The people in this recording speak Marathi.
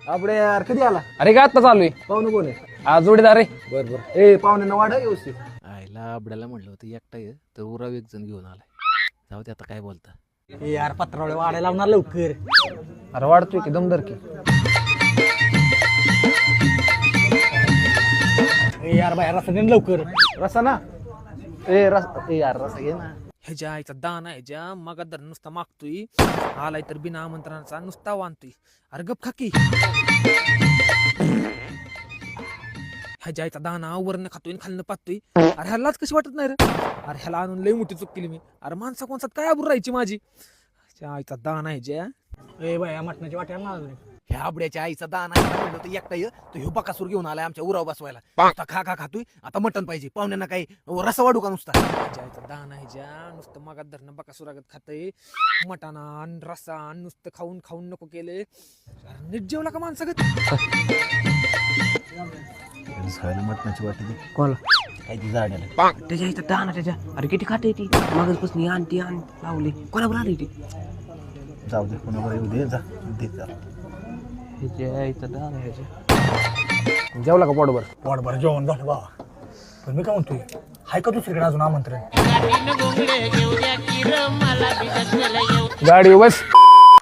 आपले यार कधी आला? अरे का आता चालू आहे पाहुणे कोण आहे? आज जोडीदार रे. बर ए पाहुण्यांना वाढ व्यवस्थित. आईला आबड्याला म्हणलं होतं एकटा ये तर उराव एक जण घेऊन आलाय. जाऊ दे आता काय बोलता. ए यार पत्रावळे वाढायला लावणार लवकर. अरे वाढतोय की दमदार की. ए यार बाहेर रस्ता दे ना लवकर. रसा ना ए यार रसा घे ना. ह्याच्या आईचा दाना ह्याच्या मग दर नुसता मागतोय आलाय तर बिना आमंत्रणाचा नुसता वानतोय. अरे गप खाकी ह्याच्या आईचा दाना वरनं खातोय आणि खालनं पाहतोय. अरे ह्यालाच कशी वाटत नाही रे. अरे ह्याला आणून लई मोठी चूक केली मी. अरे माणसा कोणसात काय आबूर राहायची माझी. ह्याच्या आईचा दाना ह्याच्या ए बाया मटणाची वाट्याला ना ह्या आबड्याच्या आईचा दाना म्हणलं होतं एकटा ये तो ह्यो बकासूर घेऊन आलाय आमच्या उराव बसवायला. नुसता खा खा खातोय. आता मटण पाहिजे पाहुण्यांना काही रसा वाढू का नुसता. ह्याच्या आईचा दाना ह्याच्या नुसतं मगात धरणं बका सुरागत खातय. मटाना आणि रस्सा आणि नुसतं खाऊन खाऊन नको केले. अरे नीट जेवला का माणसागत. मटणाची वाटी दे. कोण काय ती जाड्याला त्याच्या इथं दाना त्याच्या. अरे किती खाते ती मागच आणती आण लावली कोणाबरोबर आली ती. जाऊ दे कोणावर येऊ दे जा दे जा. ह्याच्या इथं दाना ह्याच्या. जेवला का पोटभर? पोटभर जेवण झालं बाबा. पण मी काय म्हणतोय हाय का दुसरीकडे अजून आमंत्रण. गाडी बस.